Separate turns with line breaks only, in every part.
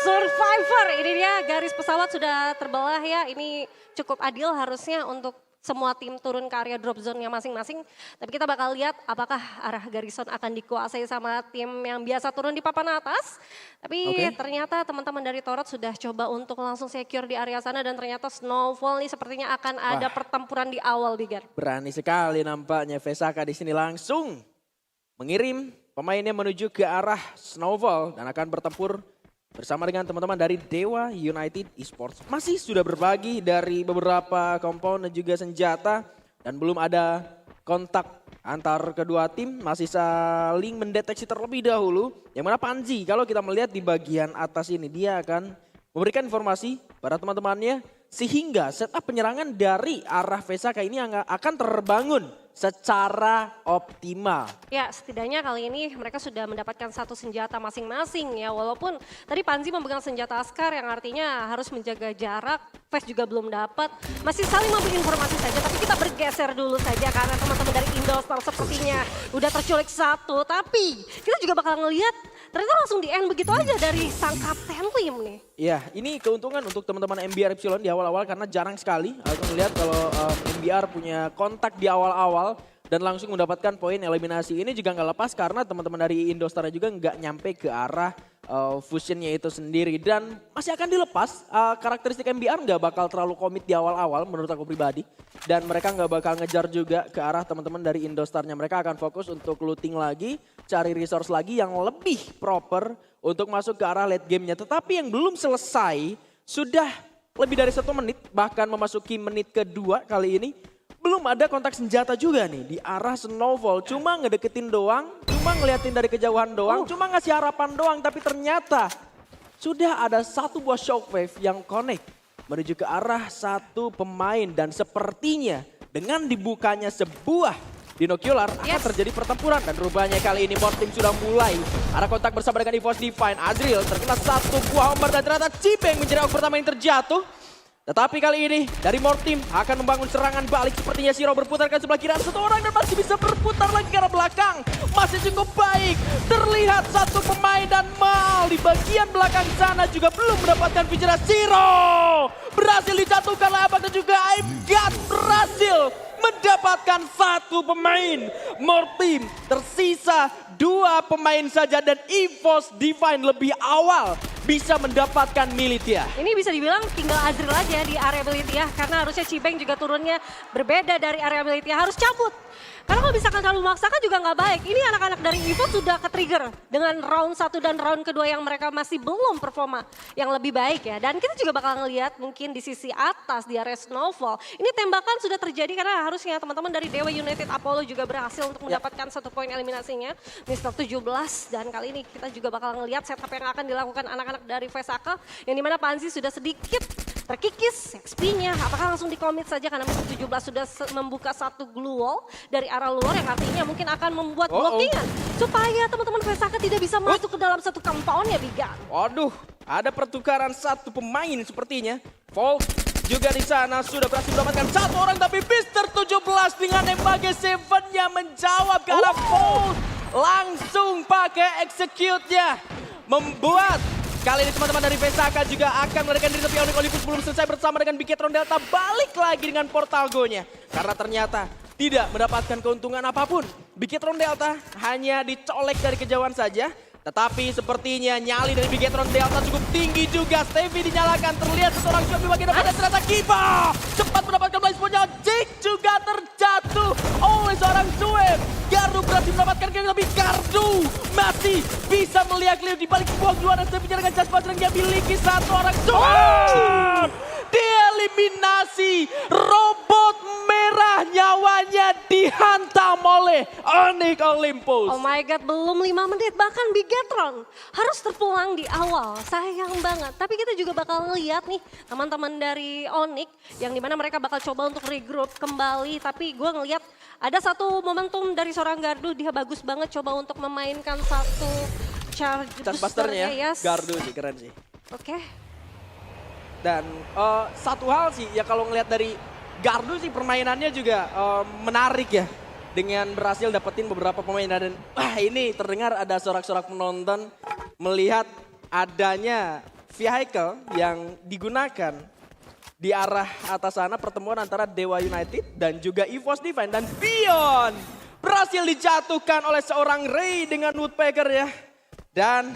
Survivor, ini dia garis pesawat sudah terbelah ya. Ini cukup adil harusnya untuk semua tim turun ke area drop zone-nya masing-masing. Tapi kita bakal lihat apakah arah garrison akan dikuasai sama tim yang biasa turun di papan atas. Tapi ternyata teman-teman dari Torot sudah coba untuk langsung secure di area sana. Dan ternyata Snowfall nih sepertinya akan ada pertempuran di awal, Bigar.
Berani sekali nampaknya Vesaka di sini langsung mengirim pemainnya menuju ke arah Snowfall. Dan akan bertempur bersama dengan teman-teman dari Dewa United Esports. Masih sudah berbagi dari beberapa komponen dan juga senjata. Dan belum ada kontak antar kedua tim. Masih saling mendeteksi terlebih dahulu. Yang mana Panji kalau kita melihat di bagian atas ini. Dia akan memberikan informasi pada teman-temannya. Sehingga setup penyerangan dari arah Vesaka ini akan terbangun secara optimal.
Ya, setidaknya kali ini mereka sudah mendapatkan satu senjata masing-masing ya. Walaupun tadi Panji memegang senjata Askar yang artinya harus menjaga jarak. Fes juga belum dapat. Masih saling memberi informasi saja, tapi kita bergeser dulu saja karena teman-teman dari Indostar sepertinya udah terculik satu. Tapi kita juga bakal ngelihat ternyata langsung di end begitu aja dari sang kapten tim nih.
Ya, ini keuntungan untuk teman-teman MBR Epsilon di awal-awal karena jarang sekali aku melihat kalau MBR punya kontak di awal-awal dan langsung mendapatkan poin eliminasi. Ini juga nggak lepas karena teman-teman dari Indostar juga nggak nyampe ke arah fusionnya itu sendiri. Dan masih akan dilepas, karakteristik MBR nggak bakal terlalu komit di awal-awal menurut aku pribadi. Dan mereka nggak bakal ngejar juga ke arah teman-teman dari Indostarnya. Mereka akan fokus untuk looting lagi, cari resource lagi yang lebih proper untuk masuk ke arah late gamenya. Tetapi yang belum selesai, sudah lebih dari 1 menit, bahkan memasuki menit kedua kali ini. Belum ada kontak senjata juga nih di arah Snowfall. Cuma ngedeketin doang, cuma ngeliatin dari kejauhan doang, cuma ngasih harapan doang. Tapi ternyata sudah ada satu buah shockwave yang connect menuju ke arah satu pemain. Dan sepertinya dengan dibukanya sebuah binokular akan terjadi pertempuran. Dan rupanya kali ini Morteam sudah mulai ada kontak bersama dengan EVOS Divine. Azriel terkena satu buah omber dan ternyata Cibeng menjadi orang pertama yang terjatuh. Tetapi kali ini dari Morteam akan membangun serangan balik. Sepertinya Siro berputar ke sebelah kiri. Satu orang dan masih bisa berputar lagi ke arah belakang. Masih cukup baik. Terlihat satu pemain dan Mal di bagian belakang sana juga belum mendapatkan bicara. Siro berhasil dijatuhkan oleh Abak dan juga Aimgat berhasil mendapatkan satu pemain. Morteam tersisa 2 pemain saja dan EVOS Divine lebih awal bisa mendapatkan Militia.
Ini bisa dibilang tinggal Azriel aja di area Militia karena harusnya Cibeng juga turunnya berbeda dari area Militia, harus cabut. Karena kalau misalkan terlalu memaksakan juga nggak baik. Ini anak-anak dari EVOS sudah ke-trigger dengan round 1 dan round kedua yang mereka masih belum performa yang lebih baik ya. Dan kita juga bakal ngelihat mungkin di sisi atas di area Snowfall. Ini tembakan sudah terjadi karena harusnya teman-teman dari Dewa United Apollo juga berhasil untuk mendapatkan 1 poin eliminasinya. Mister 17 dan kali ini kita juga bakal ngelihat setup yang akan dilakukan anak-anak dari Vesaka. Yang dimana Panzi sudah sedikit terkikis XP-nya. Apakah langsung dikomit saja karena Mister 17 sudah membuka satu glue wall dari arah luar yang artinya mungkin akan membuat blockingan supaya teman-teman Vesaka tidak bisa masuk ke dalam satu compound ya Bigan.
Waduh, ada pertukaran satu pemain sepertinya. Volt juga di sana sudah berhasil mendapatkan 1 orang tapi Mister 17 dengan Embage 7-nya menjawab ke arah Volt. Langsung pakai execute-nya membuat kali ini teman-teman dari Vesaka juga akan melarikan diri tapi Onyx Olympus belum selesai bersama dengan Bigetron Delta balik lagi dengan Portal Go-nya. Karena ternyata tidak mendapatkan keuntungan apapun. Bigetron Delta hanya dicolek dari kejauhan saja. Tetapi sepertinya nyali dari Bigetron Delta cukup tinggi juga. Stevie dinyalakan, terlihat seorang shot di bagian depan dan ternyata Kiba cepat mendapatkan blaze point-nya. Jake juga terjatuh oleh seorang Suem. Gardu berhasil mendapatkan game tapi Gardu masih bisa melihat-lihat di balik sebuah juara. Stevie dengan jas pasang yang dimiliki satu orang Suem. Dieliminasi, robot merah nyawanya dihantam oleh Onyx Olympus.
Oh my god, belum 5 menit bahkan Bigetron harus terpulang di awal. Sayang banget. Tapi kita juga bakal ngeliat nih teman-teman dari Onyx yang dimana mereka bakal coba untuk regroup kembali. Tapi gue ngeliat ada satu momentum dari seorang Gardu, dia bagus banget coba untuk memainkan satu charge boosternya.
Ya, Gardu sih keren sih.
Oke.
Dan satu hal sih ya kalau ngelihat dari Gardu sih permainannya juga menarik ya. Dengan berhasil dapetin beberapa pemain dan ini terdengar ada sorak-sorak penonton melihat adanya vehicle yang digunakan di arah atas sana pertemuan antara Dewa United dan juga EVOS Divine. Dan Bion berhasil dijatuhkan oleh seorang Ray dengan Woodpecker ya. Dan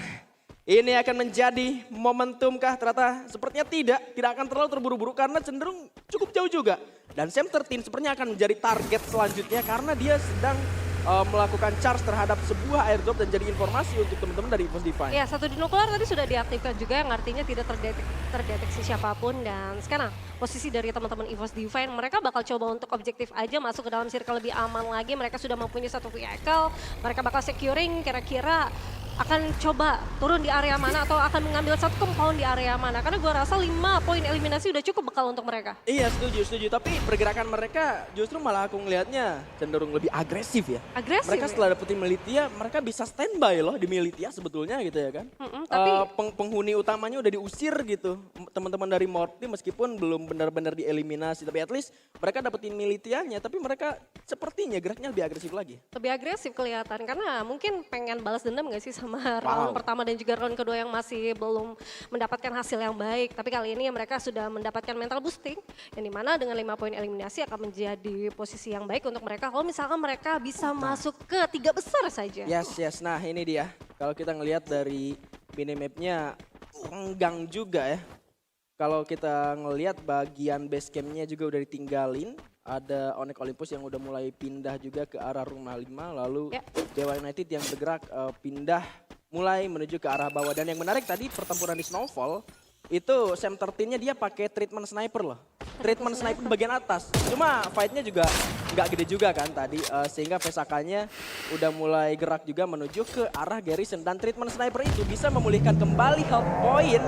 ini akan menjadi momentum kah? Ternyata sepertinya tidak akan terlalu terburu-buru karena cenderung cukup jauh juga. Dan Sam13 sepertinya akan menjadi target selanjutnya karena dia sedang melakukan charge terhadap sebuah airdrop dan jadi informasi untuk teman-teman dari EVOS Divine.
Ya, satu dinokular tadi sudah diaktifkan juga yang artinya tidak terdeteksi siapapun. Dan sekarang posisi dari teman-teman EVOS Divine, mereka bakal coba untuk objektif aja masuk ke dalam circle lebih aman lagi. Mereka sudah mempunyai satu vehicle, mereka bakal securing kira-kira akan coba turun di area mana atau akan mengambil satu compound di area mana. Karena gue rasa 5 poin eliminasi udah cukup bekal untuk mereka.
Iya setuju. Tapi pergerakan mereka justru malah aku ngelihatnya cenderung lebih agresif ya.
Agresif
Mereka
ya?
setelah dapetin Militia, mereka bisa standby loh di Militia sebetulnya gitu ya kan.
Tapi
Penghuni utamanya udah diusir gitu. Teman-teman dari Morty meskipun belum benar-benar dieliminasi. Tapi at least mereka dapetin Militianya. Tapi mereka sepertinya geraknya lebih agresif lagi.
lebih agresif kelihatan karena mungkin pengen balas dendam gak sih sama round pertama dan juga round kedua yang masih belum mendapatkan hasil yang baik. Tapi kali ini mereka sudah mendapatkan mental boosting yang dimana dengan 5 poin eliminasi akan menjadi posisi yang baik untuk mereka kalau misalkan mereka bisa masuk ke 3 besar saja.
Yes. Nah ini dia. Kalau kita ngelihat dari minimapnya renggang juga ya. Kalau kita ngelihat bagian base campnya juga udah ditinggalin. Ada Onyx Olympus yang udah mulai pindah juga ke arah rumah 5. Lalu Dewa United yang bergerak pindah mulai menuju ke arah bawah. Dan yang menarik tadi pertempuran di Snowfall. Itu Sam13-nya dia pakai treatment sniper loh. Treatment sniper bagian atas. Cuma fight-nya juga nggak gede juga kan tadi. Sehingga Vesakanya udah mulai gerak juga menuju ke arah Garrison. Dan treatment sniper itu bisa memulihkan kembali health point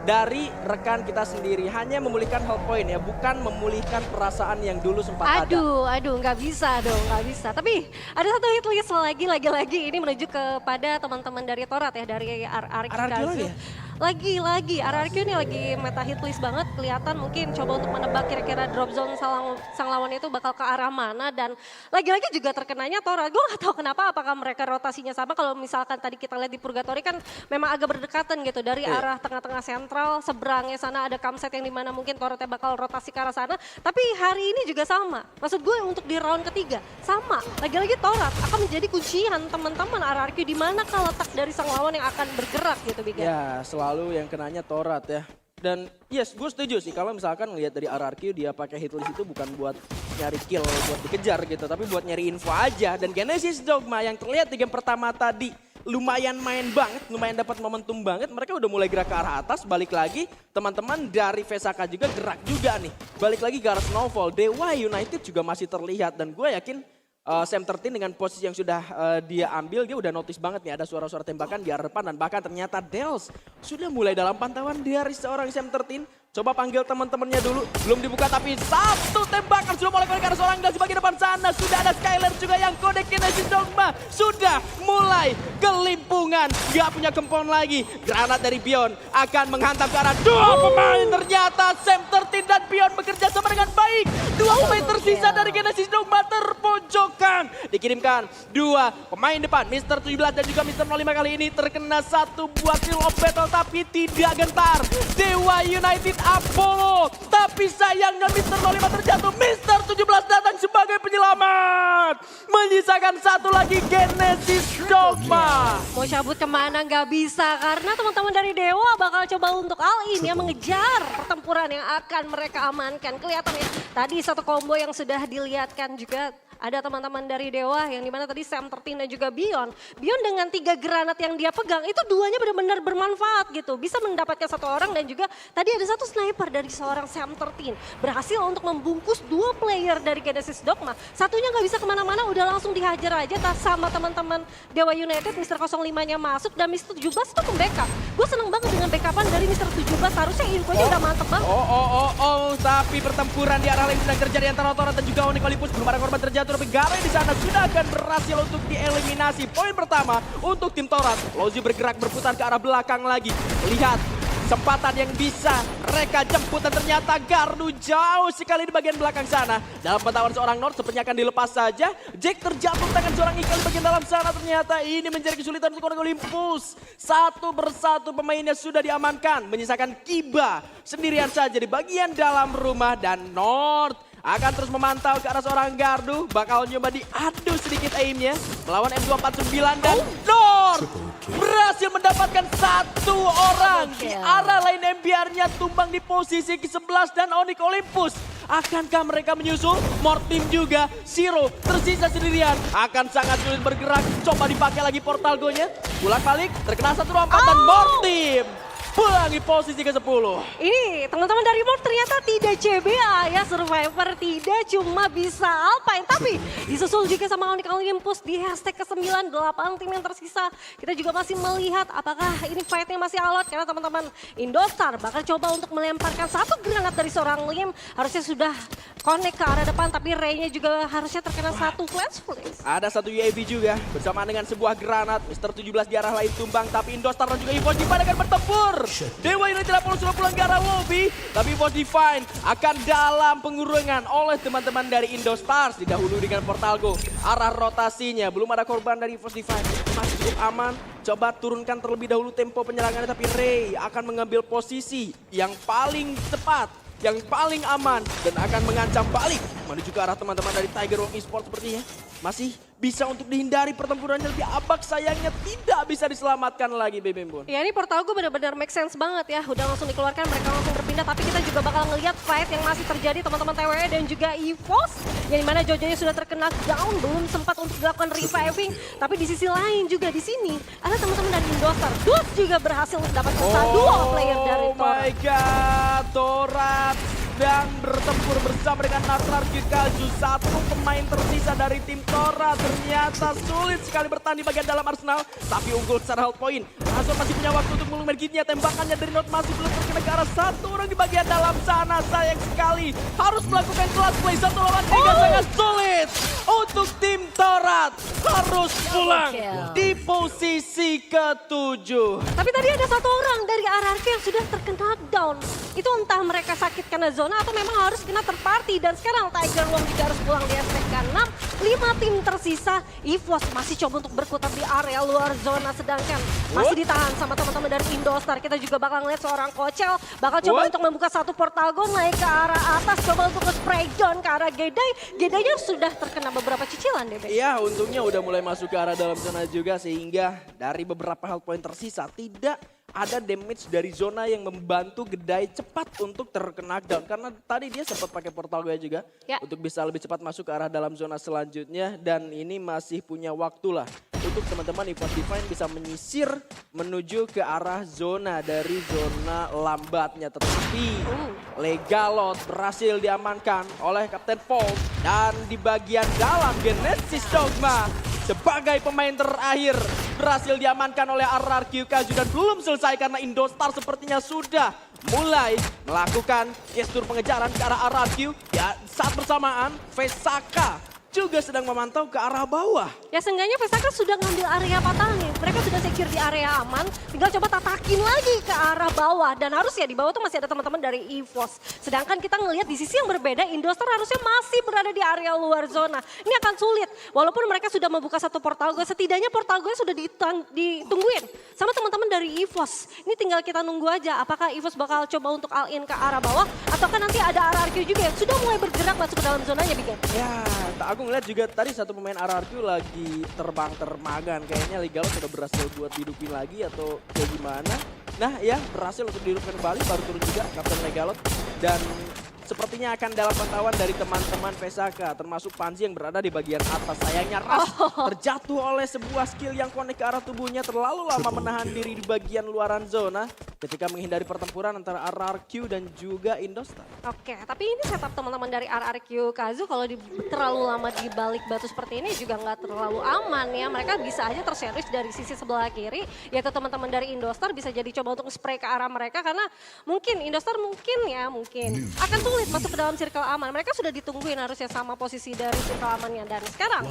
dari rekan kita sendiri. Hanya memulihkan health point ya, bukan memulihkan perasaan yang dulu sempat ada.
Aduh, nggak bisa dong, nggak bisa. Tapi ada satu hit list lagi ini menuju kepada teman-teman dari Torat ya, dari RRQ
lagi ya?
Lagi, RRQ ini lagi meta hit list banget, kelihatan mungkin coba untuk menebak kira-kira drop zone sang lawan itu bakal ke arah mana. Dan lagi-lagi juga terkenanya Torat. Gue gak tahu kenapa, apakah mereka rotasinya sama. Kalau misalkan tadi kita lihat di Purgatory kan memang agak berdekatan gitu. Dari arah tengah-tengah sentral, seberangnya sana ada campsite yang dimana mungkin Toratnya bakal rotasi ke arah sana. Tapi hari ini juga sama. Maksud gue untuk di round ketiga sama. Lagi-lagi Torat akan menjadi kuncian teman-teman RRQ di manakah letak dari sang lawan yang akan bergerak gitu Biga.
Ya selalu yang kenanya Torat ya. Dan yes, gue setuju sih kalau misalkan ngelihat dari RRQ dia pakai hitlist itu bukan buat nyari kill, buat dikejar gitu, tapi buat nyari info aja. Dan Genesis Dogma yang terlihat di game pertama tadi lumayan main banget, lumayan dapat momentum banget. Mereka udah mulai gerak ke arah atas, balik lagi. Teman-teman dari Vesaka juga gerak juga nih. Balik lagi ke arah Snowfall. Dewa United juga masih terlihat dan gue yakin Sam13 dengan posisi yang sudah dia ambil, dia udah notice banget nih ada suara-suara tembakan di arah depan. Dan bahkan ternyata Dels sudah mulai dalam pantauan dari seorang Sam13. Coba panggil teman-temannya dulu, belum dibuka tapi satu tembakan sudah mulai ke arah seorang Dels di bagian depan sana. Sudah ada Skyler juga yang kode Genesis Dogma sudah mulai kelimpungan. Gak punya compound lagi, granat dari Bion akan menghantam ke arah dua pemain. Ternyata Sam13 dan Bion bekerja sama dengan baik. Dua pemain tersisa dari Genesis Dogma terpojokan. Dikirimkan dua pemain depan, Mr. 17 dan juga Mr. 05 kali ini terkena satu buah kill of battle tapi tidak gentar. Dewa United Apollo, tapi sayangnya Mr. 05 terjatuh. Mr. 17 datang sebagai penyelamat. Menyisakan satu lagi Genesis Dogma.
Mau cabut kemana nggak bisa karena teman-teman dari Dewa bakal coba untuk all-in ya mengejar pertempuran yang akan mereka amankan. Kelihatan ya tadi satu combo yang sudah dilihatkan juga. Ada teman-teman dari Dewa yang dimana tadi Sam13 dan juga Bion. Bion dengan 3 granat yang dia pegang itu duanya benar-benar bermanfaat gitu. Bisa mendapatkan satu orang dan juga tadi ada satu sniper dari seorang Sam13. Berhasil untuk membungkus 2 player dari Genesis Dogma. Satunya nggak bisa kemana-mana udah langsung dihajar aja sama teman-teman Dewa United. Mr. 05-nya masuk dan Mr. 17 itu ke backup. Gue seneng banget dengan backupan dari Mr. 17. Harusnya infonya udah mantep banget.
Tapi pertempuran di arah lain sedang terjadi antara Torat dan juga Onyx Olympus. Belum ada korban terjatuh. Tapi Gale di sana sudah akan berhasil untuk dieliminasi. Poin pertama untuk tim Torat. Lozi bergerak berputar ke arah belakang lagi. Lihat kesempatan yang bisa mereka jemput dan ternyata Gardu jauh sekali di bagian belakang sana. Dalam pantauan seorang North sepertinya akan dilepas saja. Jack terjatuh tangan seorang Ikal di bagian dalam sana, ternyata ini menjadi kesulitan untuk Onyx Olympus. Satu persatu pemainnya sudah diamankan, menyisakan Kiba sendirian saja di bagian dalam rumah dan North akan terus memantau ke arah seorang Gardu. Bakal nyoba diadu sedikit aimnya melawan M249 dan North berhasil mendapatkan satu orang. Di arah lain MBR-nya tumbang di posisi ke-11 dan Onyx Olympus. Akankah mereka menyusul? Mortim juga, Zero tersisa sendirian. Akan sangat sulit bergerak, coba dipakai lagi portal go-nya. Pulang balik, terkena satu lompatan Mortim. Pulang di posisi ke-10.
Ini teman-teman dari Morph ternyata tidak CBA ya, Survivor tidak cuma bisa Alpine. Tapi disusul juga sama Onyx Olympus di hashtag ke-9, 8 tim yang tersisa. Kita juga masih melihat apakah ini fight-nya masih alot. Karena teman-teman Indostar bakal coba untuk melemparkan satu granat dari seorang Lim. Harusnya sudah connect ke arah depan, tapi Ray-nya juga harusnya terkena satu flash freeze.
Ada satu UAV juga bersamaan dengan sebuah granat. Mr. 17 di arah lain tumbang, tapi Indostar dan juga EVOS Divine akan bertempur. Dewa ini tidak perlu sudah pulang ke arah lobby, tapi EVOS Divine akan dalam pengurungan oleh teman-teman dari Indostars. Didahului dengan portal go. Arah rotasinya belum ada korban dari EVOS Divine. Masih cukup aman. Coba turunkan terlebih dahulu tempo penyerangannya, tapi Ray akan mengambil posisi yang paling cepat, yang paling aman, dan akan mengancam balik menuju ke arah teman-teman dari Tiger Wong Esports sepertinya. Masih bisa untuk dihindari pertempurannya lebih abak, sayangnya tidak bisa diselamatkan lagi Bebem Bon.
Ya ini portal gue benar-benar make sense banget ya. Udah langsung dikeluarkan, mereka langsung berpindah. Tapi kita juga bakal ngelihat fight yang masih terjadi teman-teman TWE dan juga EVOS. Yang dimana Jojo-nya sudah terkena down, belum sempat untuk dilakukan reviving. Tapi di sisi lain juga di sini ada teman-teman dari Indostar. Dus juga berhasil mendapatkan dua player dari
Oh my god, Torat sedang bertempur bersama dengan Nasrar Kikazu. Satu pemain tersisa dari tim Torat. Ternyata sulit sekali bertahan di bagian dalam Arsenal, tapi unggul secara health point. Azor masih punya waktu untuk mengulur kitnya. Tembakannya dari Not masih belum terkena ke arah satu orang di bagian dalam sana. Sayang sekali harus melakukan clutch play 1 lawan 3, sangat sulit untuk tim Torat. Harus pulang di posisi ke-7.
Tapi tadi ada satu orang dari RRQ yang sudah terkena down. Itu entah mereka sakit karena zona atau memang harus kena third party. Dan sekarang Tiger Wong juga harus pulang di STK 6. 5 tim tersisa. EVOS masih coba untuk berkutat di area luar zona. Sedangkan masih ditahan sama teman-teman dari Indostar. Kita juga bakal ngeliat seorang Kocel bakal coba untuk membuka satu portal go, naik ke arah atas. Coba untuk spray down ke arah Gedai. Gedainya sudah terkena beberapa cicilan deh.
Iya, untungnya udah mulai masuk ke arah dalam zona juga, sehingga dari beberapa health point tersisa tidak ada damage dari zona yang membantu Gedai cepat untuk terkena down. Karena tadi dia sempat pakai portal gue juga untuk bisa lebih cepat masuk ke arah dalam zona selanjutnya. Dan ini masih punya waktu lah untuk teman-teman EVOS Divine bisa menyisir menuju ke arah zona dari zona lambatnya. Tetapi Legalot berhasil diamankan oleh Kapten Paul. Dan di bagian dalam Genesis Dogma sebagai pemain terakhir berhasil diamankan oleh RRQ Kazu, dan belum selesai karena Indostar sepertinya sudah mulai melakukan gestur pengejaran ke arah RRQ. Ya, saat bersamaan Vesaka juga sedang memantau ke arah bawah.
Ya seenggaknya Vesaka sudah ngambil area patahnya. Mereka sudah secure di area aman. Tinggal coba tatakin lagi ke arah bawah. Dan harus ya di bawah tuh masih ada teman-teman dari EVOS. Sedangkan kita ngelihat di sisi yang berbeda, Indostar harusnya masih berada di area luar zona. Ini akan sulit. Walaupun mereka sudah membuka satu portal gue, setidaknya portal gue sudah ditungguin sama teman-teman dari EVOS. Ini tinggal kita nunggu aja apakah EVOS bakal coba untuk all in ke arah bawah. Ataukah nanti ada RRQ juga yang sudah mulai bergerak masuk ke dalam zonanya, Bigan.
Ya, aku ngeliat juga tadi satu pemain RRQ lagi terbang-termagan. Kayaknya Legal sudah berhasil buat hidupin lagi atau kayak gimana. Nah ya, berhasil untuk dihidupkan kembali, baru turun juga Kapten Legalot. Dan sepertinya akan dalam pantauan dari teman-teman Vesaka, termasuk Panji yang berada di bagian atas. Sayangnya Ras terjatuh oleh sebuah skill yang connect ke arah tubuhnya, terlalu lama menahan diri di bagian luaran zona ketika menghindari pertempuran antara RRQ dan juga Indostar.
Oke, tapi ini setup teman-teman dari RRQ Kazu kalau terlalu lama di balik batu seperti ini juga nggak terlalu aman ya. Mereka bisa aja tersandwich dari sisi sebelah kiri, yaitu teman-teman dari Indostar bisa jadi coba untuk spray ke arah mereka karena mungkin Indostar mungkin akan sulit masuk ke dalam circle aman. Mereka sudah ditungguin harusnya sama posisi dari circle amannya. Dan sekarang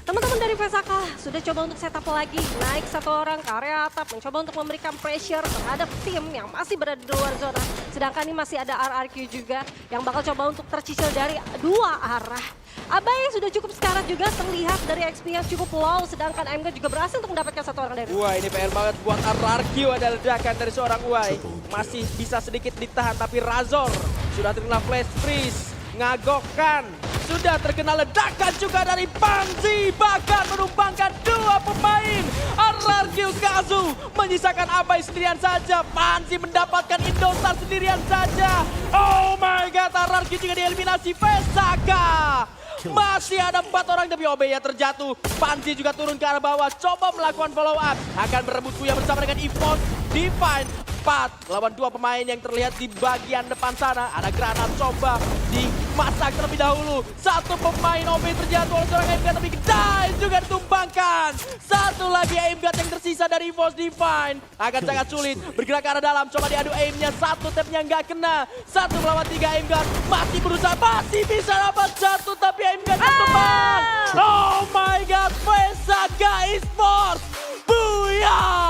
teman-teman dari Vesaka sudah coba untuk setup lagi, naik satu orang ke area atap, mencoba untuk memberikan pressure terhadap tim Maxim yang masih berada di luar zona. Sedangkan ini masih ada RRQ juga yang bakal coba untuk tercicil dari dua arah. Abai sudah cukup sekarat juga terlihat dari XP yang cukup low. Sedangkan AMG juga berhasil untuk mendapatkan satu orang dari.
Wah, ini PR banget buat RRQ, ada ledakan dari seorang Uai. Masih bisa sedikit ditahan tapi Razor sudah terkena flash freeze. Ngagokkan. Sudah terkena ledakan juga dari Panzi. Bahkan menumbangkan dua pemain. RRQ Kazu menyisakan Abai sendirian saja. Panzi mendapatkan Indostar sendirian saja. Oh my god, RRQ juga dieliminasi. Vesaka. Masih ada 4 orang tapi Obeya terjatuh. Panzi juga turun ke arah bawah. Coba melakukan follow up. Akan berebut Kuya bersama dengan Evos. Divine 4 lawan 2 pemain yang terlihat di bagian depan sana. Ada granat coba dimasak terlebih dahulu. Satu pemain OB terjatuh oleh seorang Aimgat tapi Dive juga ditumbangkan. Satu lagi Aimgat yang tersisa dari Evos. Divine akan sangat sulit bergerak ke arah dalam. Coba diadu aimnya, satu tapnya nggak kena. 1 melawan 3 Aimgat masih berusaha, masih bisa dapat satu tapi Aimgat tumbang. Oh my god, Vesaka Esports. Booyah!